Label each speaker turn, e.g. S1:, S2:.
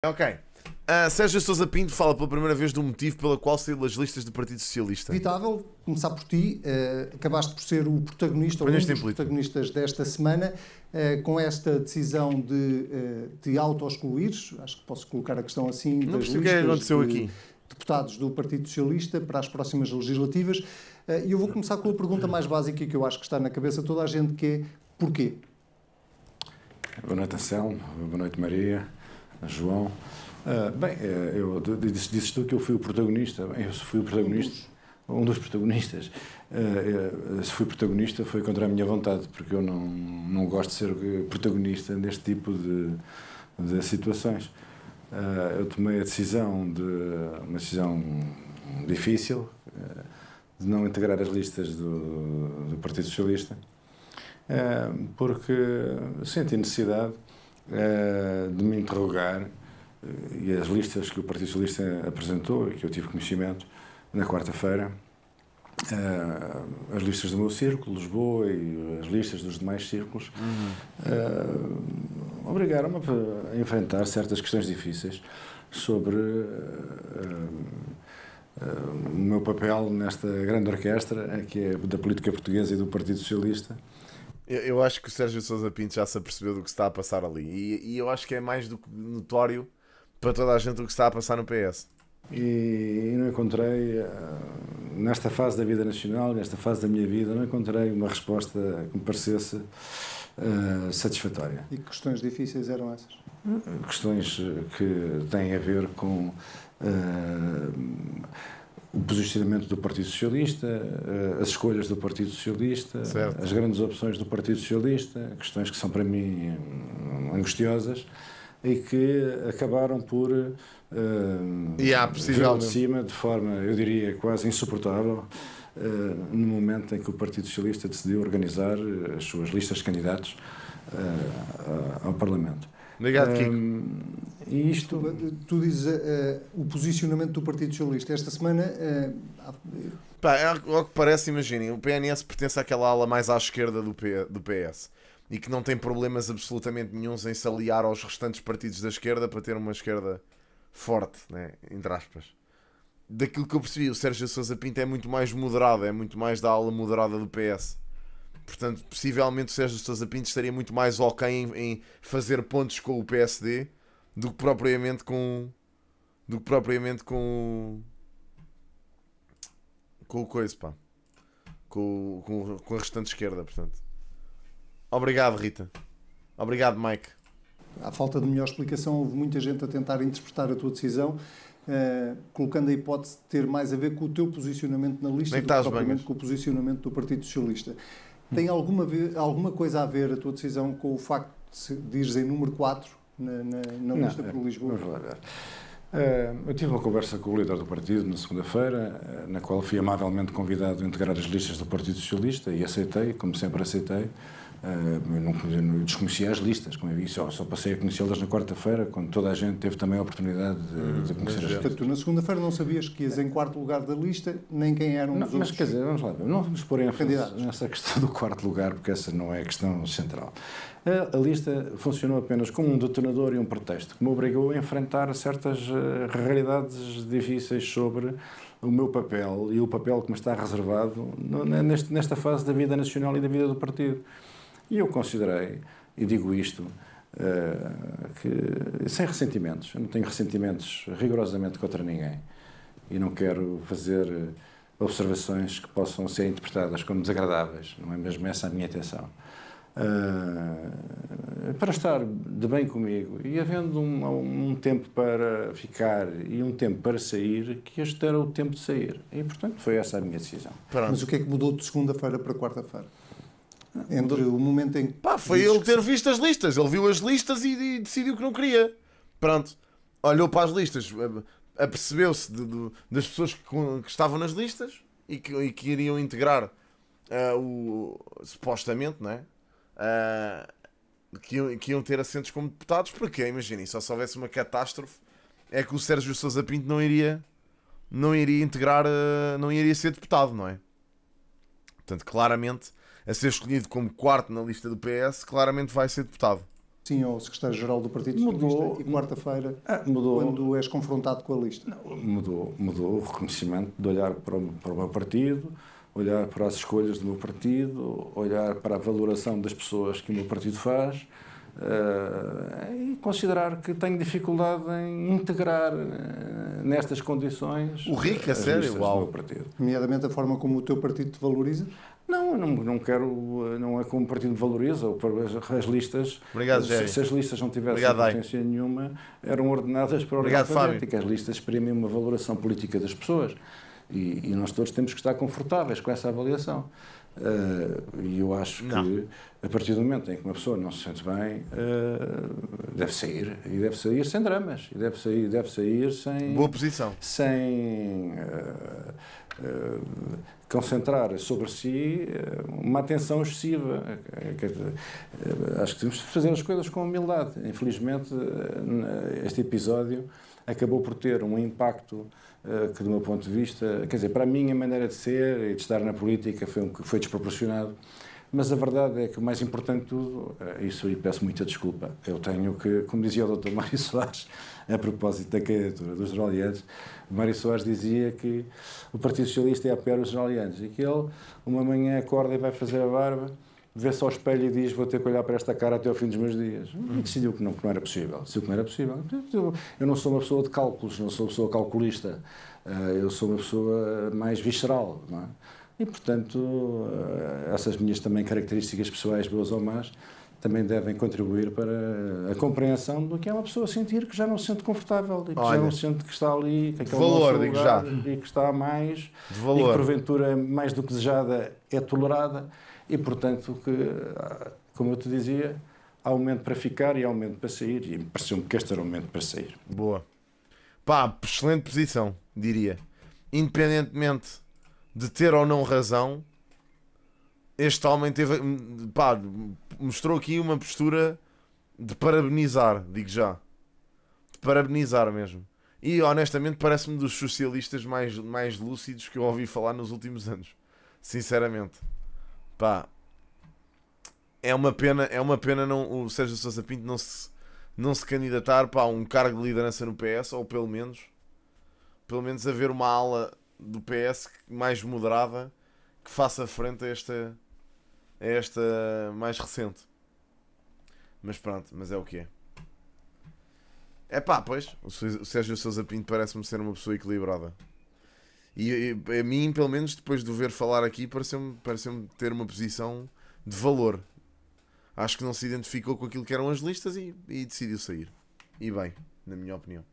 S1: Ok. Sérgio Sousa Pinto fala pela primeira vez do motivo pela qual saiu das listas do Partido Socialista.
S2: Inevitável começar por ti. Acabaste por ser o protagonista, ou um dos protagonistas desta semana, com esta decisão de auto-excluires. Acho que posso colocar a questão assim.
S1: Não
S2: das
S1: percebi o que é que aconteceu
S2: de
S1: aqui.
S2: Deputados do Partido Socialista para as próximas legislativas. E eu vou começar com a pergunta mais básica que eu acho que está na cabeça de toda a gente, que é: porquê?
S3: Boa noite, Anselmo. Boa noite, Maria, João. Eu disse tu que eu fui o protagonista. Bem, eu fui o protagonista, um dos protagonistas. Se fui protagonista foi contra a minha vontade, porque eu não gosto de ser protagonista neste tipo de situações. Eu tomei uma decisão difícil, de não integrar as listas do Partido Socialista, porque senti necessidade de me interrogar, e as listas que o Partido Socialista apresentou e que eu tive conhecimento na quarta-feira, as listas do meu círculo, Lisboa, e as listas dos demais círculos, obrigaram-me a enfrentar certas questões difíceis sobre o meu papel nesta grande orquestra, que é da política portuguesa e do Partido Socialista.
S1: Eu acho que o Sérgio Sousa Pinto já se apercebeu do que se está a passar ali. E eu acho que é mais do que notório para toda a gente o que se está a passar no PS.
S3: E não encontrei, nesta fase da vida nacional, nesta fase da minha vida, não encontrei uma resposta que me parecesse satisfatória.
S2: E que questões difíceis eram essas?
S3: Questões que têm a ver com o posicionamento do Partido Socialista, as escolhas do Partido Socialista,
S1: certo,
S3: as grandes opções do Partido Socialista, questões que são para mim angustiosas e que acabaram por vir de cima de forma, eu diria, quase insuportável, no momento em que o Partido Socialista decidiu organizar as suas listas de candidatos ao Parlamento.
S1: Obrigado, Kiko.
S3: E isto...
S2: Tu dizes o posicionamento do Partido Socialista. Esta semana...
S1: Ao que parece, imaginem, o PNS pertence àquela ala mais à esquerda do PS e que não tem problemas absolutamente nenhuns em se aliar aos restantes partidos da esquerda para ter uma esquerda forte, né? Entre aspas. Daquilo que eu percebi, o Sérgio Sousa Pinto é muito mais moderado, é muito mais da ala moderada do PS. Portanto, possivelmente o Sérgio Sousa Pinto estaria muito mais ok em fazer pontos com o PSD do que propriamente com o coisa, pá. Com a restante esquerda, portanto. Obrigado, Rita. Obrigado, Mike.
S2: À falta de melhor explicação, houve muita gente a tentar interpretar a tua decisão, colocando a hipótese de ter mais a ver com o teu posicionamento na lista do que propriamente com o posicionamento do Partido Socialista. Tem alguma coisa a ver a tua decisão com o facto de ires em número 4 na lista por Lisboa?
S3: Vamos lá ver. Eu tive uma conversa com o líder do partido na segunda-feira, na qual fui amavelmente convidado a integrar as listas do Partido Socialista e aceitei, como sempre aceitei. Eu não desconhecia as listas, como eu vi, só passei a conhecê-las na quarta-feira, quando toda a gente teve também a oportunidade de conhecer as listas.
S2: Portanto, tu na segunda-feira não sabias que ias em quarto lugar da lista, nem quem eram os outros.
S3: Mas quer dizer, vamos lá, não vamos pôr ênfase nessa questão do quarto lugar, porque essa não é a questão central. A lista funcionou apenas como um detonador e um pretexto, que me obrigou a enfrentar certas realidades difíceis sobre o meu papel e o papel que me está reservado nesta fase da vida nacional e da vida do partido. E eu considerei, e digo isto, que sem ressentimentos, eu não tenho ressentimentos rigorosamente contra ninguém e não quero fazer observações que possam ser interpretadas como desagradáveis, não é mesmo essa a minha intenção. Para estar de bem comigo e havendo um tempo para ficar e um tempo para sair, que este era o tempo de sair. E, portanto, foi essa a minha decisão.
S2: Mas o que é que mudou de segunda-feira para quarta-feira? Entre o momento em que...
S1: Foi ele ter visto as listas. Ele viu as listas e decidiu que não queria. Pronto. Olhou para as listas, apercebeu-se das pessoas que estavam nas listas e que iriam integrar supostamente, não é? Que iam ter assentos como deputados, porque imaginem, só se houvesse uma catástrofe é que o Sérgio Sousa Pinto não iria integrar, não iria ser deputado, não é? Portanto, claramente, a ser escolhido como quarto na lista do PS, claramente vai ser deputado.
S2: sim ao secretário-geral do Partido Socialista, e quarta-feira, quando és confrontado com a lista?
S3: Não, mudou o reconhecimento de olhar para o meu partido, olhar para as escolhas do meu partido, olhar para a valoração das pessoas que o meu partido faz, e considerar que tenho dificuldade em integrar nestas condições
S1: o RIC, a sério?
S3: Do meu partido.
S2: Nomeadamente a forma como o teu partido te valoriza?
S3: Não, não quero, não é como o partido valoriza, ou as listas.
S1: Obrigado,
S3: se as listas não tivessem potência nenhuma, eram ordenadas para ordem alfabética. As listas exprimem uma valoração política das pessoas e nós todos temos que estar confortáveis com essa avaliação. E eu acho que a partir do momento em que uma pessoa não se sente bem, deve sair, e deve sair sem dramas, e deve sair sem
S1: boa posição,
S3: sem concentrar sobre si uma atenção excessiva. Acho que temos de fazer as coisas com humildade. Infelizmente, este episódio acabou por ter um impacto que, do meu ponto de vista, quer dizer, para a minha maneira de ser e de estar na política foi desproporcionado. Mas a verdade é que o mais importante de tudo, isso aí peço muita desculpa, eu tenho que, como dizia o Dr. Mário Soares, a propósito da candidatura dos generalianos, o Mário Soares dizia que o Partido Socialista é a pior dos generalianos, e que ele, uma manhã, acorda e vai fazer a barba, vê-se ao espelho e diz: vou ter que olhar para esta cara até ao fim dos meus dias. E decidiu que não era possível. Decidiu que não era possível. Eu não sou uma pessoa de cálculos, não sou uma pessoa calculista, eu sou uma pessoa mais visceral, não é? E, portanto, essas minhas também características pessoais, boas ou más, também devem contribuir para a compreensão do que é uma pessoa sentir que já não se sente confortável, e que já não sente que está ali, que aquele
S1: valor, digo já,
S3: e que está mais,
S1: de valor,
S3: e que porventura mais do que desejada é tolerada, e portanto que, como eu te dizia, há um momento para ficar e há um momento para sair, e pareceu-me que este era o momento para sair.
S1: Boa. Pá, excelente posição, diria. Independentemente de ter ou não razão, este homem teve, pá, mostrou aqui uma postura de parabenizar, digo já. De parabenizar mesmo. E honestamente parece-me dos socialistas mais lúcidos que eu ouvi falar nos últimos anos. Sinceramente. Pá, é uma pena não, o Sérgio Sousa Pinto não se candidatar para um cargo de liderança no PS, ou pelo menos haver uma ala do PS mais moderada que faça frente a esta mais recente. Mas pronto, mas é o que é. É pá, pois, o Sérgio Sousa Pinto parece-me ser uma pessoa equilibrada. E a mim, pelo menos, depois de o ver falar aqui, pareceu-me ter uma posição de valor. Acho que não se identificou com aquilo que eram as listas e decidiu sair. E bem, na minha opinião.